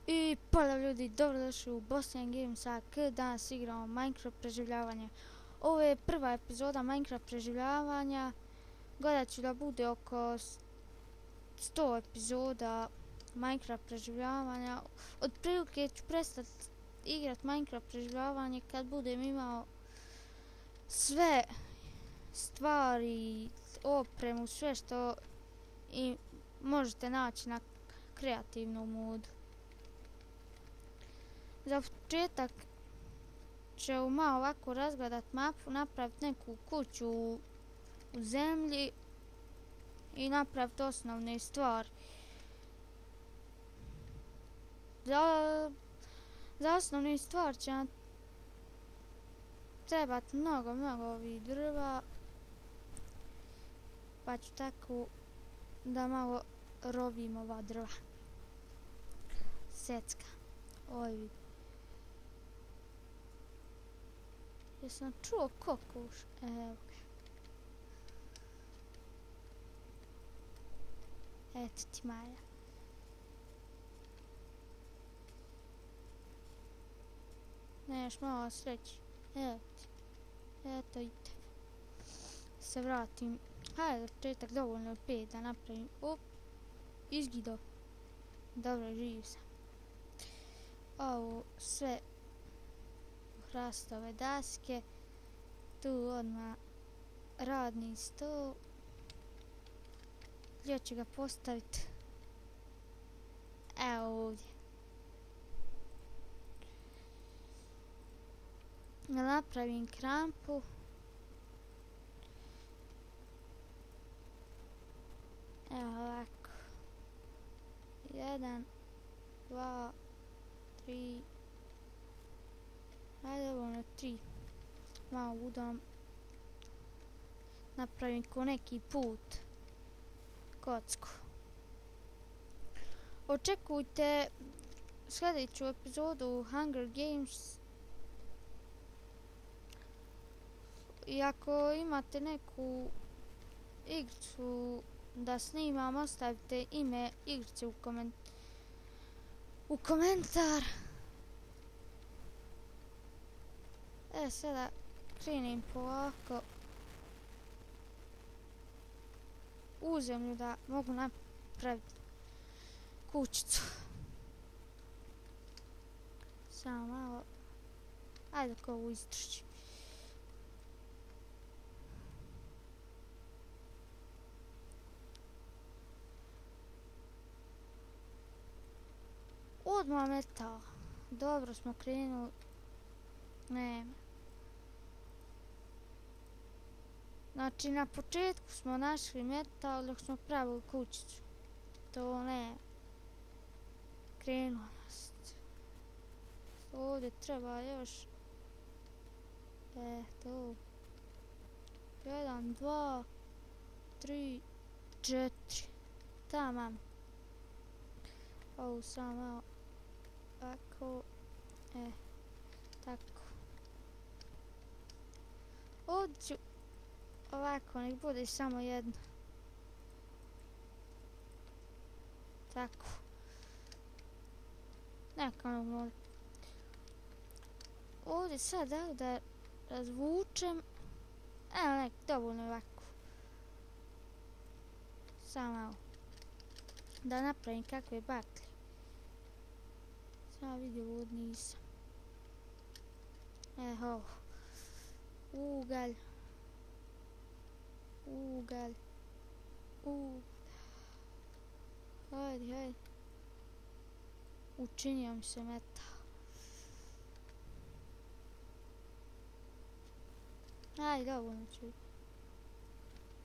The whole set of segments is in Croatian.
I pozdrav ljudi, dobrodošli u Bosnian Games AK. Danas igramo Minecraft preživljavanje. Ovo je prva epizoda Minecraft preživljavanja. Gledat ću da bude oko 100 epizoda Minecraft preživljavanja. Otprilike ću prestati igrat Minecraft preživljavanje kad budem imao sve stvari, opremu, sve što i možete naći na kreativnom modu. Za početak ću malo ovako razgledat mapu, napraviti neku kuću u zemlji i napraviti osnovne stvari. Za osnovne stvari će nam trebati mnogo ovih drva, pa ću tako da malo rovim ova drva. Secka. Oj, jesam čuo kokoš? Evo ga. Eto ti Maja. Neš malo sreći. Evo ti. Eto i te. Se vratim. Hajde za početak dovoljno je 5 da napravim. Op. Izgido. Dobro, živ sam. Ovo sve hrastove daske, tu odmah radni stol, gdje ću ga postaviti? Evo ovdje. Napravim krampu. Evo ovako. 1, 2, 3. Ajde ovo na 3. Malo budem napravim ko neki put. Kocku. Očekujte sljedeću epizodu Hunger Games. I ako imate neku igricu da snimam, ostavite ime igrice u komentar. Sada krenim polako u zemlju da mogu napraviti kućicu. Samo malo. Ajde dok ovo istrči. Odmah metal. Dobro smo krenuli. Nema. Znači na početku smo našli metal dok smo pravili kućicu. To ne. Krenuo nas. Ovdje treba još. To. 1, 2, 3, 4. Tamam. Ovo samo malo. Tako. Tako. Ovdje ću ovako, nek bude samo jedno. Tako. Neka ono mora. Ovdje sad da razvučem. Evo nek, dovoljno ovako. Samo malo. Da napravim kakve baklje. Samo vidio ovdje nisam. Eho. Ugalj. Ugalj. Hajde. Učinio mi se metal. Ajde, dovoljno ću.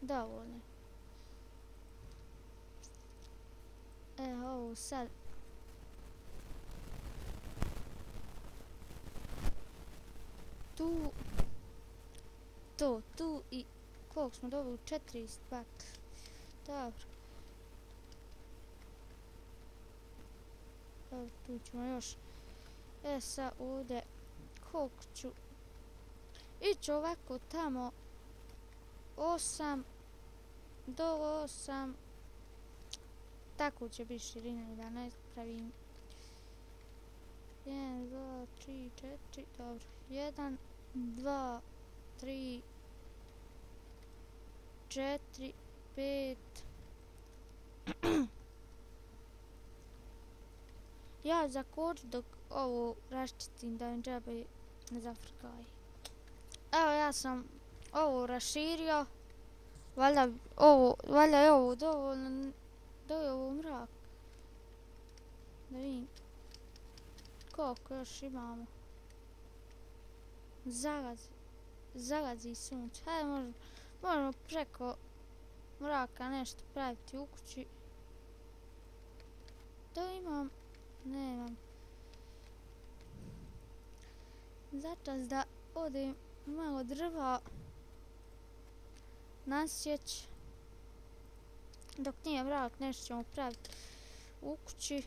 Dovoljno. Ovo sad. Tu i koliko smo dobili? 4 baklje. Dobro. Evo tu ćemo još. Sad ovdje koliko ću ići ovako tamo 8 do 8. Tako će biti širina da ne pravim 1, 2, 3, 4, dobro. 1, 2, 3, 4, 5. Ja zakoču dok ovo raščitim da mi džabe ne zafrkaj. Evo ja sam ovo raširio. Valjda je ovo dovoljno da je ovo mrak. Da vidim koliko još imamo. Zagazi sunce. Hajde možemo preko mraka nešto praviti u kući. Da imam, nemam. Začas da odem malo drva nasjeć. Dok nije mrak nešto ćemo praviti u kući.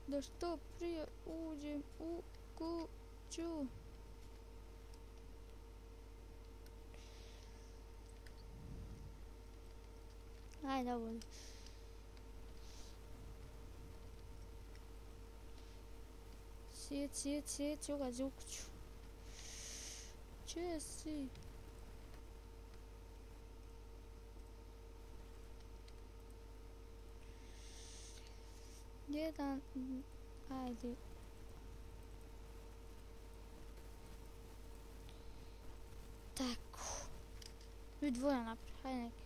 Da što prije uđem u kuću. Ajde, ovo. Sjeć, ulazi u kuću. Če si? Jedan, ajde. Tako. I dvoja naprijed, hajde neki.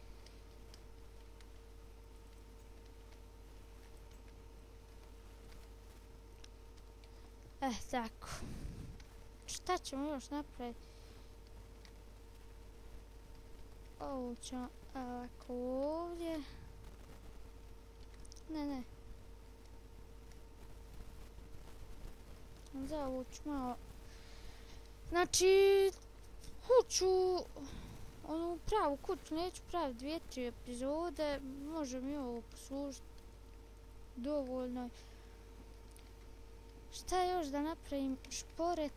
Tako. Šta ćemo još napraviti? Ovo ćemo ovako ovdje. Ne. Za ovo ću malo. Znači, kuću, onu pravu kuću neću praviti 2-3 epizode. Može mi ovo poslužiti dovoljno. Šta još da napravim? Šporet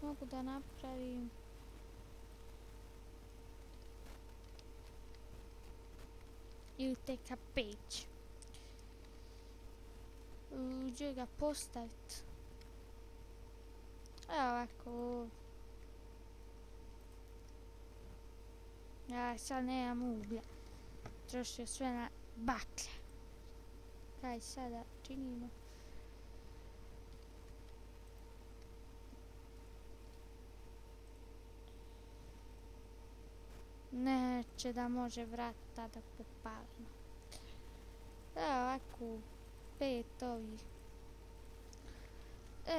mogu da napravim. Ili teka peć. Gdje ga postaviti? Evo ovako. Ja sad nemam uglja. Trošio sve na baklje. Kaj sada činimo? Neće da može vrata da popalimo. Evo ovako 5 ovih.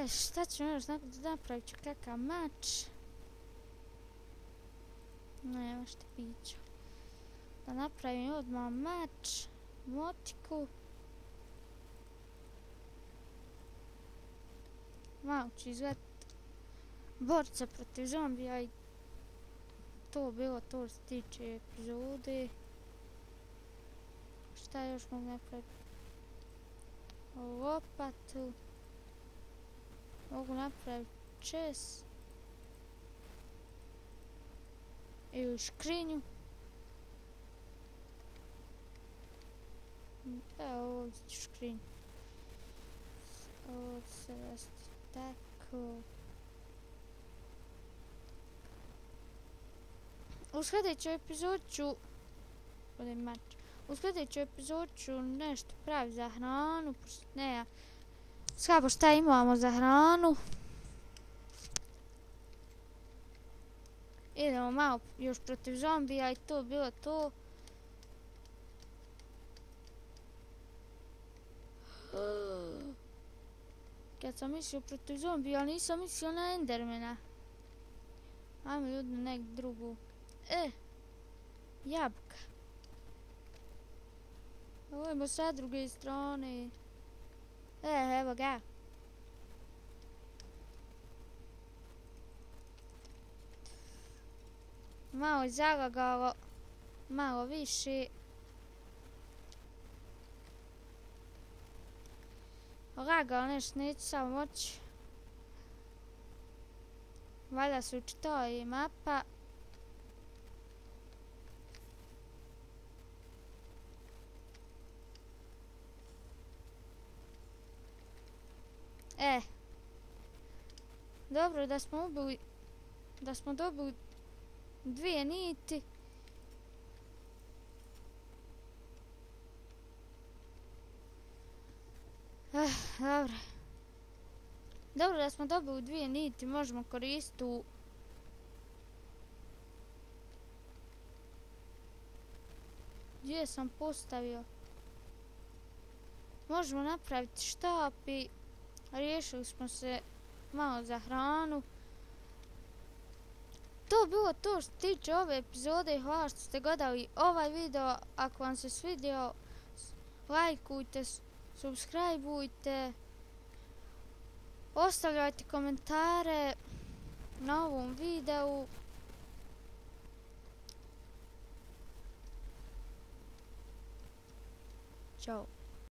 Šta ćemo još napravit ću kakav mač. Nema šta piću. Da napravim odmah mač, motiku. Malo ću izgledati borca protiv zombija i to bilo to se tiče epizode. Šta još mogu napraviti? Lopatu. Mogu napraviti čes. Ili škrinju. Evo ovdje ću škrinju. Ovdje se rasti tako. U sljedećoj epizodi ću... U sljedećoj epizodi ću nešto praviti za hranu. Ne, slabo šta imamo za hranu. Idemo malo još protiv zombija i to bilo to. Kad sam mislio protiv zombija, ali nisam mislio na Endermana. Ajmo ljudi na neku drugu. Jabuka. Ovo sa druge strane. Evo ga. Malo je zalagalo. Malo više. Lagao nešto neću samo moći. Valjda se učitao i mapa. Dobro da smo dobili 2 niti. Dobro. Dobro da smo dobili 2 niti, možemo koristiti u... Gdje sam postavio? Možemo napraviti štap i riješili smo se malo za hranu. To je bilo to što se tiče ove epizode. Hvala što ste gledali ovaj video. Ako vam se svidio, lajkujte, subscribeujte, ostavljajte komentare na ovom videu. Ćao.